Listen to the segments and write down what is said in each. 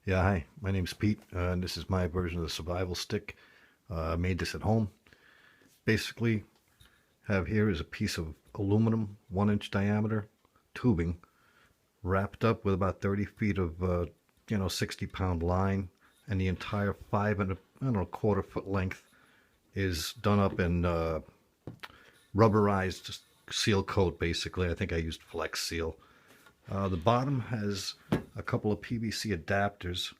Yeah, hi, my name's Pete, and this is my version of the survival stick. I made this at home. Basically, have here is a piece of aluminum, 1 inch diameter tubing, wrapped up with about 30 feet of, 60-pound line, and the entire 5 and a quarter foot length is done up in rubberized seal coat, basically. I think I used Flex Seal. The bottom has a couple of PVC adapters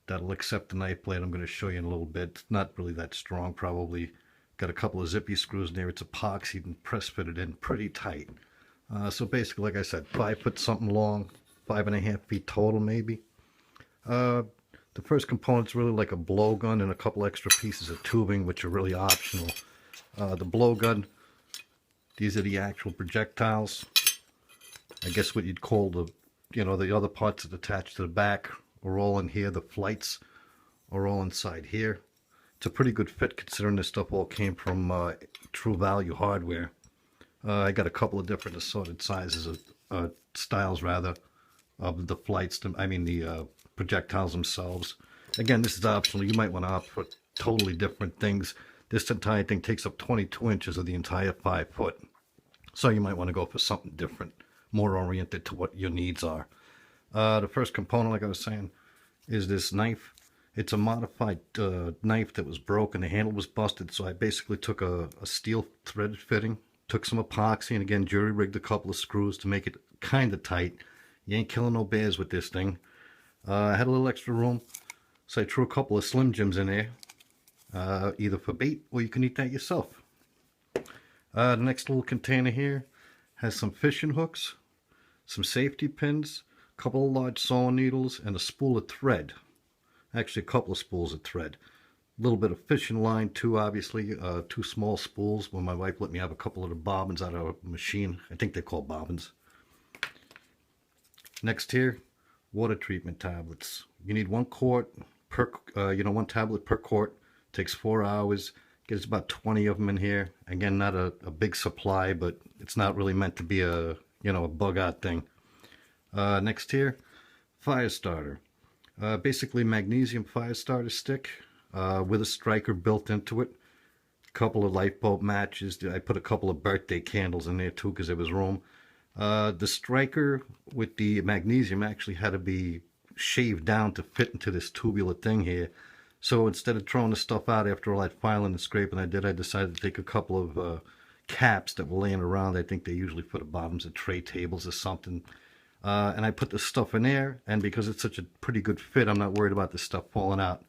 that'll accept the knife blade. I'm going to show you in a little bit. It's not really that strong, probably. Got a couple of zippy screws in there. It's epoxied and press fitted in pretty tight. So basically, like I said, 5 foot something long, 5.5 feet total, maybe. The first component's really like a blowgun and a couple extra pieces of tubing, which are really optional. The blowgun, these are the actual projectiles. I guess what you'd call the other parts that attach to the back are all in here. The flights are all inside here. It's a pretty good fit considering this stuff all came from True Value Hardware. I got a couple of different assorted sizes of styles rather of the flights. The projectiles themselves. Again, this is optional. You might want to opt for totally different things. This entire thing takes up 22 inches of the entire 5 foot. So you might want to go for something different, more oriented to what your needs are. The first component, like I was saying, is this knife. It's a modified knife that was broken. The handle was busted, so I basically took a steel threaded fitting, took some epoxy, and again, jury rigged a couple of screws to make it kind of tight. You ain't killing no bears with this thing. I had a little extra room, so I threw a couple of Slim Jims in there, either for bait or you can eat that yourself. The next little container here has some fishing hooks, some safety pins, a couple of large sewing needles, and a spool of thread. Actually, a couple of spools of thread. A little bit of fishing line too, obviously. 2 small spools when my wife let me have a couple of the bobbins out of a machine. I think they're called bobbins. Next here, water treatment tablets. You need 1 quart per, 1 tablet per quart. Takes 4 hours. There's about 20 of them in here. Again, not a big supply, but it's not really meant to be a bug out thing. Next here, fire starter. Basically magnesium fire starter stick with a striker built into it. A couple of lifeboat matches. I put a couple of birthday candles in there too because there was room. The striker with the magnesium actually had to be shaved down to fit into this tubular thing here. So instead of throwing the stuff out after all that filing and scraping I decided to take a couple of caps that were laying around. I think they usually for the bottoms of tray tables or something. And I put the stuff in there, and because it's such a pretty good fit, I'm not worried about this stuff falling out.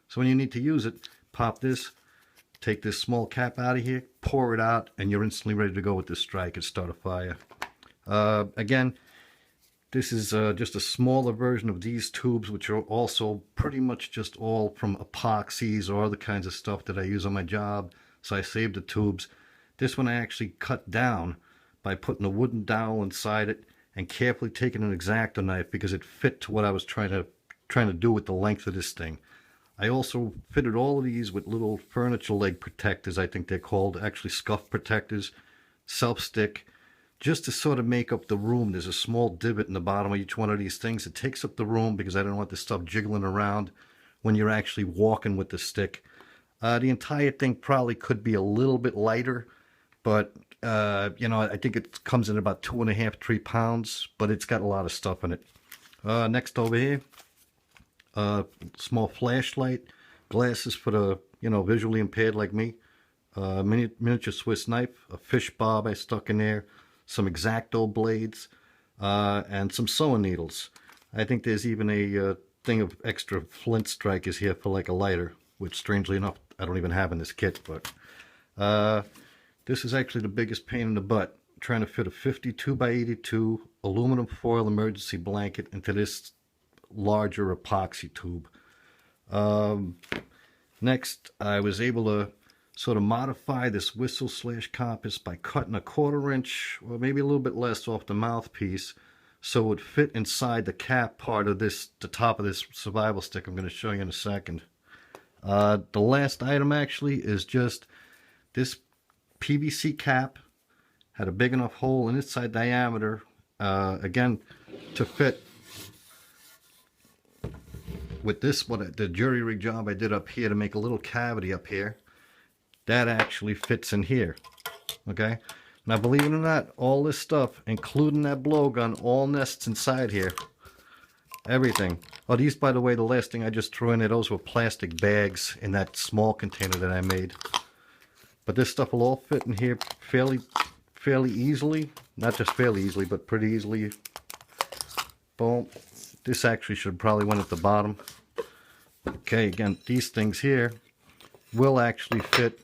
So when you need to use it, pop this, take this small cap out of here, pour it out, and you're instantly ready to go with this strike and start a fire. Again, this is just a smaller version of these tubes, which are also pretty much just all from epoxies or other kinds of stuff that I use on my job. So I saved the tubes. This one I actually cut down by putting a wooden dowel inside it and carefully taking an X-Acto knife because it fit to what I was trying to do with the length of this thing. I also fitted all of these with little furniture leg protectors, I think they're called, actually scuff protectors, self-stick, just to sort of make up the room. There's a small divot in the bottom of each one of these things. It takes up the room because I don't want this stuff jiggling around when you're actually walking with the stick. The entire thing probably could be a little bit lighter, but I think it comes in about 2.5, 3 pounds, but it's got a lot of stuff in it. Next over here, small flashlight, glasses for the visually impaired like me, miniature Swiss knife, a fish bob I stuck in there, some X-Acto blades, and some sewing needles. I think there's even a thing of extra flint strikers here for like a lighter, which strangely enough I don't even have in this kit, but this is actually the biggest pain in the butt, trying to fit a 52 by 82 aluminum foil emergency blanket into this larger epoxy tube. Next, I was able to sort of modify this whistle / compass by cutting a 1/4 inch or maybe a little bit less off the mouthpiece so it would fit inside the cap part of the top of this survival stick I'm going to show you in a second. The last item actually is just this PVC cap. Had a big enough hole in its side diameter, again, to fit with this, the jury rig job I did up here to make a little cavity up here, that actually fits in here. Okay, now believe it or not, all this stuff, including that blowgun, all nests inside here. Everything. Oh, these, by the way, the last thing I just threw in there, those were plastic bags in that small container that I made. But this stuff will all fit in here fairly easily. Not just fairly easily, but pretty easily. Boom. This actually should probably went at the bottom. Okay, again, these things here will actually fit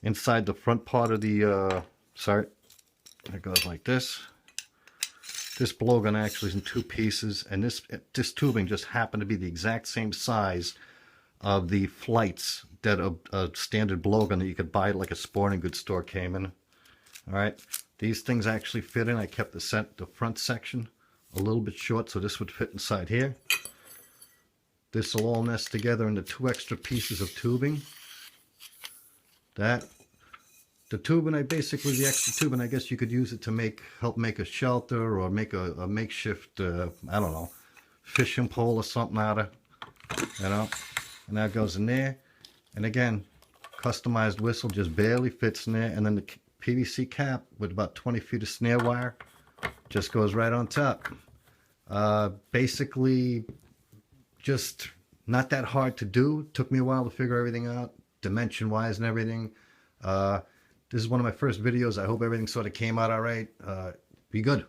inside the front part of the, sorry, it goes like this. This blowgun actually is in two pieces, and this tubing just happened to be the exact same size of the flights that a standard blowgun that you could buy at like a sporting goods store came in. All right, these things actually fit in. I kept the front section a little bit short, so this would fit inside here. This will all nest together into two extra pieces of tubing. The tubing, the extra tubing, I guess you could use it to help make a shelter or make a makeshift, I don't know, fishing pole or something out of, you know. And that goes in there. And again, customized whistle just barely fits in there. And then the PVC cap with about 20 feet of snare wire just goes right on top. Basically, just not that hard to do. Took me a while to figure everything out, dimension-wise and everything. This is one of my first videos. I hope everything sort of came out all right. Be good.